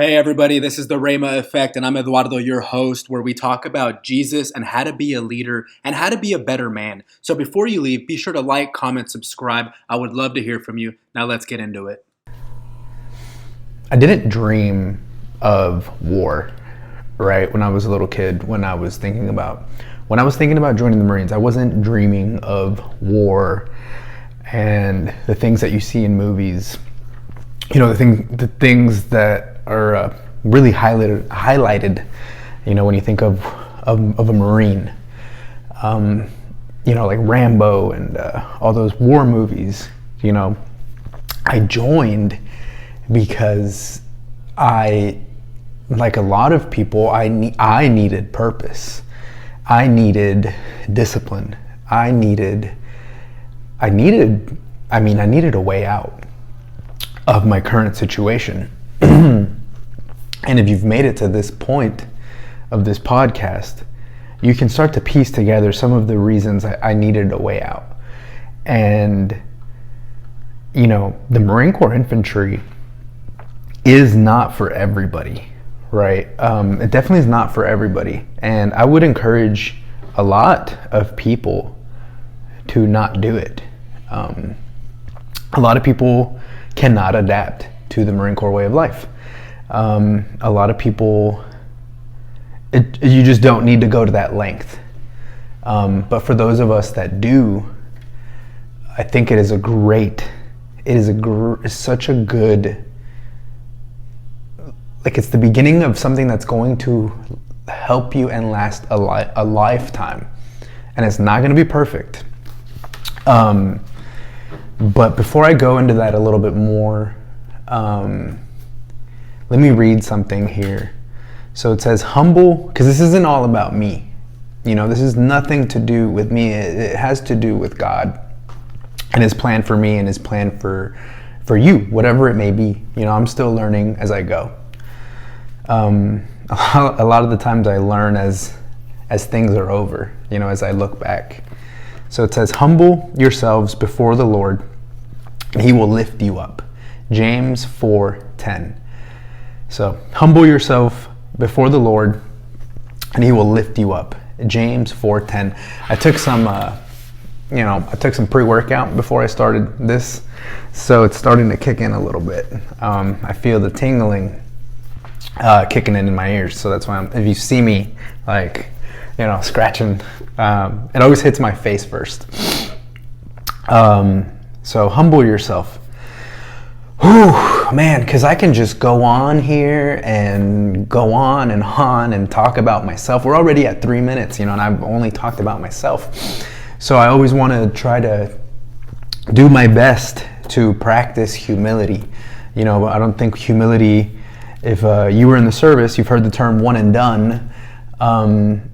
Hey everybody, this is the Rema Effect, and I'm Eduardo, your host, where we talk about Jesus and how to be a leader and how to be a better man. So before you leave, be sure to like, comment, subscribe. I would love to hear from you. Now let's get into it. I didn't dream of war, right? When I was a little kid, when I was thinking about joining the Marines, I wasn't dreaming of war and the things that you see in movies. You know, the things that are really highlighted. You know, when you think of a Marine, you know, like Rambo and all those war movies. You know, I joined because like a lot of people, I needed purpose. I needed discipline. I needed a way out of my current situation. And if you've made it to this point of this podcast, you can start to piece together some of the reasons I needed a way out. And, you know, the Marine Corps Infantry is not for everybody, right? It definitely is not for everybody. And I would encourage a lot of people to not do it. A lot of people cannot adapt to the Marine Corps way of life. A lot of people, you just don't need to go to that length. But for those of us that do, I think it's such a good, like, it's the beginning of something that's going to help you and last a lifetime. And it's not going to be perfect. But before I go into that a little bit more, let me read something here. So it says, humble, because this isn't all about me. You know, this is nothing to do with me. It has to do with God and His plan for me and His plan for you, whatever it may be. You know, I'm still learning as I go. A lot of the times I learn as things are over, you know, as I look back. So it says, humble yourselves before the Lord, and He will lift you up. James 4:10. So humble yourself before the Lord, and He will lift you up. James 4:10. I took some pre-workout before I started this, so it's starting to kick in a little bit. I feel the tingling kicking in my ears, so that's why if you see me like, you know, scratching, it always hits my face first. So humble yourself. Whew, man, because I can just go on here and go on and talk about myself. We're already at 3 minutes, you know, and I've only talked about myself. So I always want to try to do my best to practice humility. You know, I don't think humility, if you were in the service, you've heard the term one and done.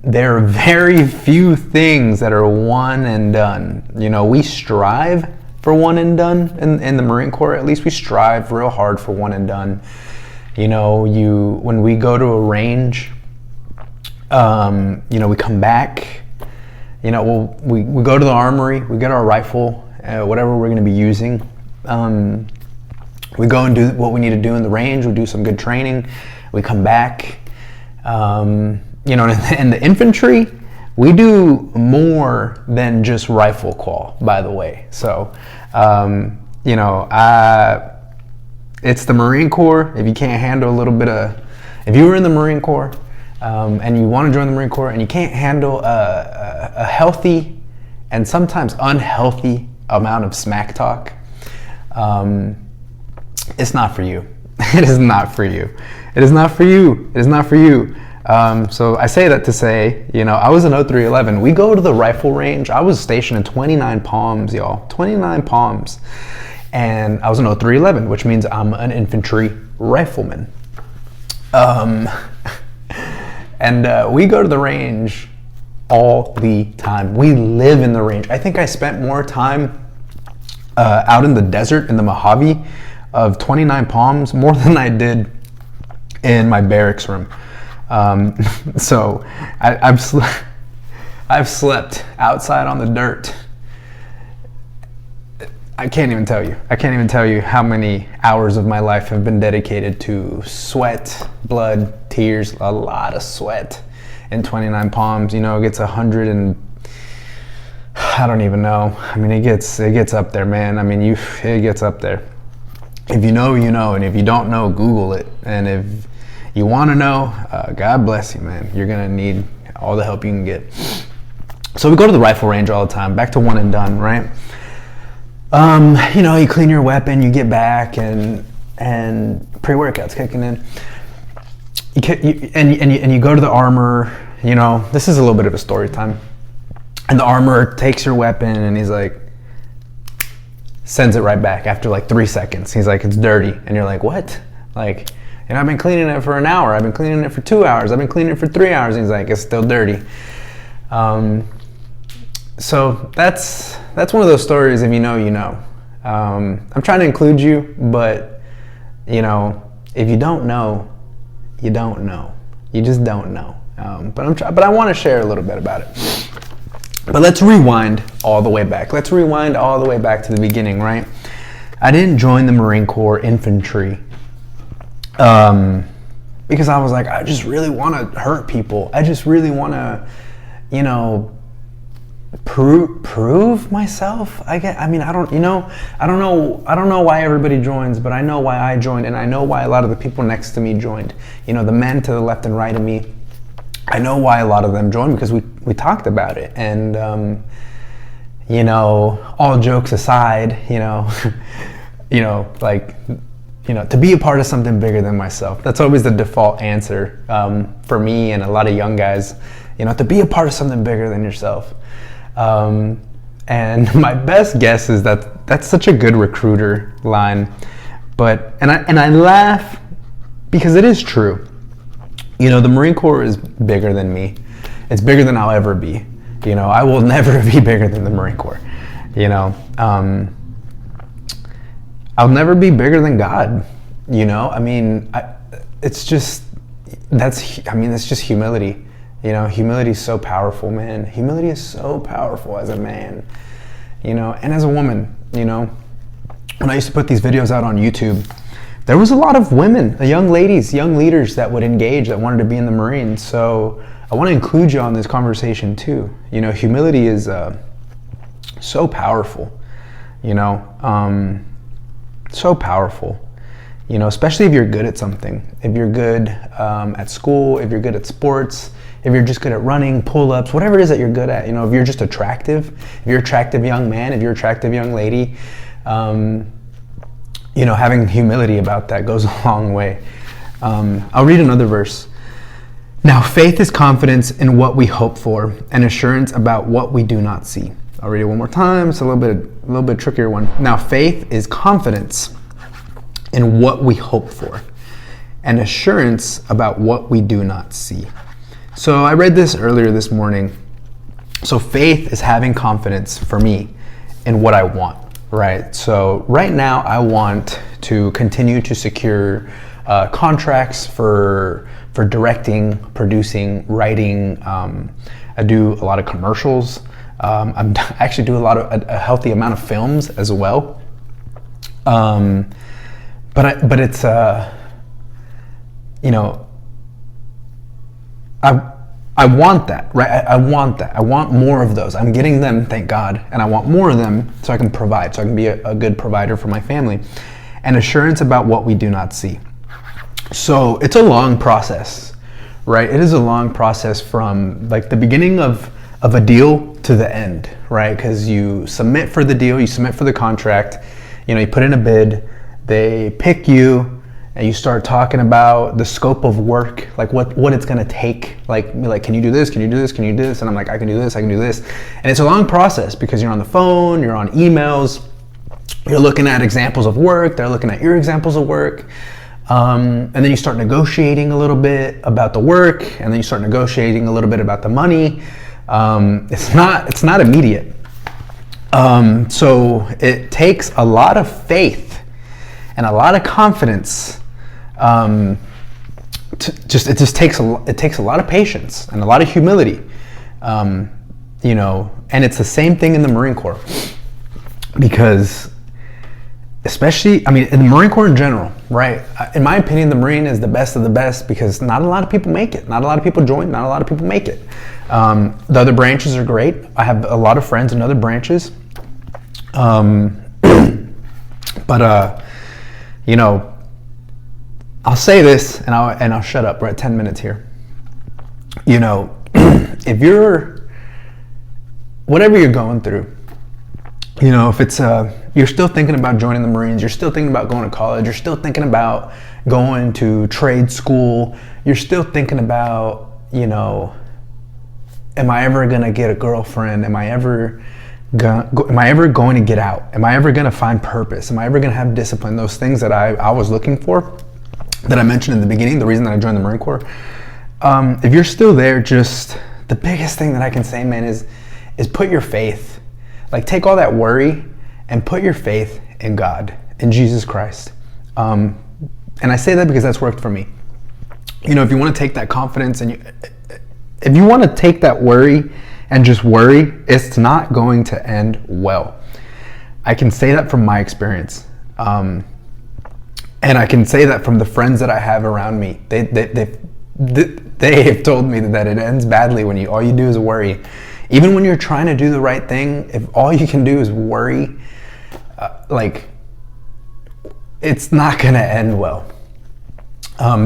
There are very few things that are one and done. You know, we strive for one and done in the Marine Corps. At least we strive real hard for one and done. You know, when we go to a range, you know, we come back, you know, we go to the armory, we get our rifle, whatever we're going to be using. We go and do what we need to do in the range. We do some good training. We come back. You know, in the infantry, we do more than just rifle call, by the way. So, you know, it's the Marine Corps. If you can't handle if you were in the Marine Corps and you want to join the Marine Corps and you can't handle a healthy and sometimes unhealthy amount of smack talk, it's not for you. It is not for you. It is not for you. It is not for you. So I say that to say, you know, I was in 0311. We go to the rifle range. I was stationed in 29 Palms, y'all. 29 Palms. And I was in 0311, which means I'm an infantry rifleman. And we go to the range all the time. We live in the range. I think I spent more time out in the desert, in the Mojave of 29 Palms, more than I did in my barracks room. So I've slept outside on the dirt I can't even tell you. I can't even tell you how many hours of my life have been dedicated to sweat, blood, tears, a lot of sweat. And 29 Palms, you know, it gets 100 and I don't even know. I mean, it gets up there, man. I mean, it gets up there. If you know, you know, and if you don't know, Google it. And if you want to know, God bless you, man. You're gonna need all the help you can get. So we go to the rifle range all the time, back to one and done, right? You know, you clean your weapon, you get back, and pre-workout's kicking in. You go to the armor. You know, this is a little bit of a story time. And the armor takes your weapon, and he's like, sends it right back after like 3 seconds. He's like, it's dirty, and you're like, what? Like, and I've been cleaning it for an hour. I've been cleaning it for 2 hours. I've been cleaning it for 3 hours. And he's like, it's still dirty. So that's one of those stories. If you know, you know. I'm trying to include you, but you know, if you don't know, you don't know. You just don't know. But I want to share a little bit about it. But let's rewind all the way back. Let's rewind all the way back to the beginning, right? I didn't join the Marine Corps Infantry because I was like, I just really want to hurt people. I just really want to, you know, prove myself. I don't know why everybody joins, but I know why I joined, and I know why a lot of the people next to me joined. You know, the men to the left and right of me. I know why a lot of them joined because we talked about it. And you know, all jokes aside, you know, to be a part of something bigger than myself. That's always the default answer for me and a lot of young guys. You know, to be a part of something bigger than yourself. And my best guess is that that's such a good recruiter line, but I laugh because it is true. You know, the Marine Corps is bigger than me. It's bigger than I'll ever be. You know, I will never be bigger than the Marine Corps. You know, I'll never be bigger than God. You know, I mean, it's just humility. You know, humility is so powerful, man. Humility is so powerful as a man, you know, and as a woman. You know, when I used to put these videos out on YouTube, there was a lot of women, young ladies, young leaders that would engage, that wanted to be in the Marines. So I want to include you on this conversation too. You know, humility is so powerful, you know, so powerful. You know, especially if you're good at something. If you're good at school, if you're good at sports, if you're just good at running, pull-ups, whatever it is that you're good at. You know, if you're just attractive, if you're an attractive young man, if you're an attractive young lady, you know, having humility about that goes a long way. I'll read another verse. Now, faith is confidence in what we hope for and assurance about what we do not see. I'll read it one more time. It's a little bit trickier one. Now, faith is confidence in what we hope for and assurance about what we do not see. So I read this earlier this morning. So faith is having confidence for me in what I want, right? So right now I want to continue to secure contracts for directing, producing, writing. I do a lot of commercials. I actually do a healthy amount of films as well. But it's you know, I want that, right? I want that. I want more of those. I'm getting them, thank God, and I want more of them so I can provide, so I can be a good provider for my family. And assurance about what we do not see. So it's a long process, right? It is a long process from like the beginning of a deal to the end, right? Because you submit for the deal, you submit for the contract, you know, you put in a bid, they pick you, and you start talking about the scope of work, like what it's gonna take. Like, can you do this? Can you do this? Can you do this? And I'm like, I can do this, I can do this. And it's a long process because you're on the phone, you're on emails, you're looking at examples of work, they're looking at your examples of work. And then you start negotiating a little bit about the work, and then you start negotiating a little bit about the money. It's not immediate. So it takes a lot of faith and a lot of confidence. It takes a lot of patience and a lot of humility. You know, and it's the same thing in the Marine Corps, because especially, I mean, in the Marine Corps in general, right? In my opinion, the Marine is the best of the best because not a lot of people make it. Not a lot of people join. Not a lot of people make it. The other branches are great. I have a lot of friends in other branches. But you know, I'll say this and I'll shut up. We're at 10 minutes here. You know, if you're, whatever you're going through, you know, if it's you're still thinking about joining the Marines, you're still thinking about going to college, you're still thinking about going to trade school, you're still thinking about, you know, am I ever gonna get a girlfriend? Am I ever going to get out? Am I ever gonna find purpose? Am I ever gonna have discipline? Those things that I was looking for, that I mentioned in the beginning, the reason that I joined the Marine Corps. If you're still there, just the biggest thing that I can say, man, is put your faith. Like, take all that worry and put your faith in God, in Jesus Christ. And I say that because that's worked for me. You know, if you want to take that confidence and if you want to take that worry and just worry, it's not going to end well. I can say that from my experience. And I can say that from the friends that I have around me. They have told me that it ends badly when all you do is worry. Even when you're trying to do the right thing, if all you can do is worry, like, it's not gonna end well.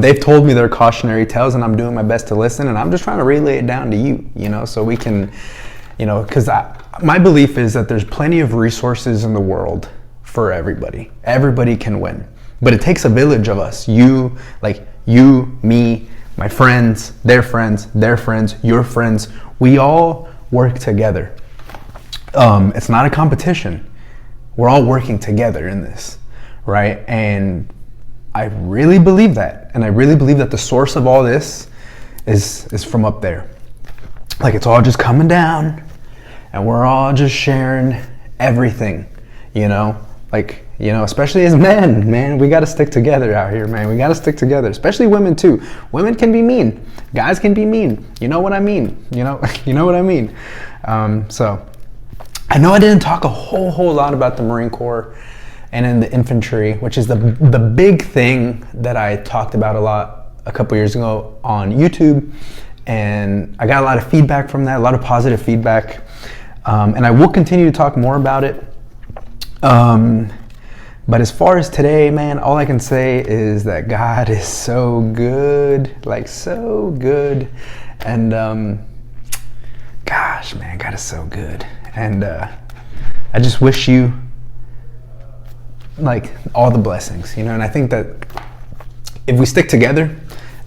They've told me their cautionary tales, and I'm doing my best to listen, and I'm just trying to relay it down to you, you know, so we can, you know, because my belief is that there's plenty of resources in the world for everybody. Everybody can win, but it takes a village of us. You, me, my friends, their friends, your friends. We all work together. It's not a competition. We're all working together in this, right? And I really believe that. And I really believe that the source of all this is from up there. Like, it's all just coming down and we're all just sharing everything, you know? Like, you know, especially as men, man, we got to stick together out here, man. We got to stick together, especially women too. Women can be mean. Guys can be mean. You know what I mean? You know what I mean? So I know I didn't talk a whole lot about the Marine Corps and in the infantry, which is the big thing that I talked about a lot a couple years ago on YouTube. And I got a lot of feedback from that, a lot of positive feedback. And I will continue to talk more about it. But as far as today, man, all I can say is that God is so good, like so good. And gosh, man, God is so good. And I just wish you like all the blessings, you know. And I think that if we stick together,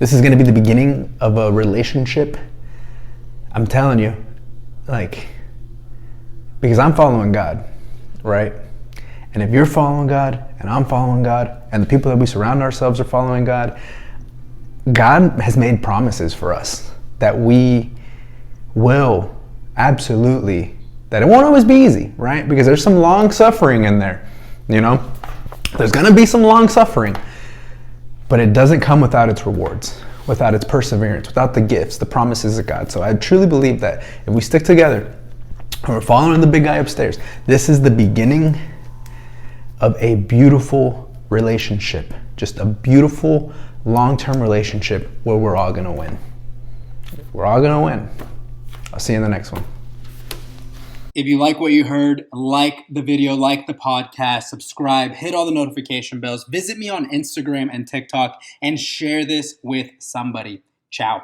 this is going to be the beginning of a relationship. I'm telling you, like, because I'm following God, right? And if you're following God, and I'm following God, and the people that we surround ourselves are following God, God has made promises for us that we will absolutely, that it won't always be easy, right? Because there's some long suffering in there, you know? There's gonna be some long suffering, but it doesn't come without its rewards, without its perseverance, without the gifts, the promises of God. So I truly believe that if we stick together, and we're following the big guy upstairs, this is the beginning of a beautiful relationship, just a beautiful long-term relationship where we're all gonna win. We're all gonna win. I'll see you in the next one. If you like what you heard, like the video, like the podcast, subscribe, hit all the notification bells, visit me on Instagram and TikTok, and share this with somebody. Ciao.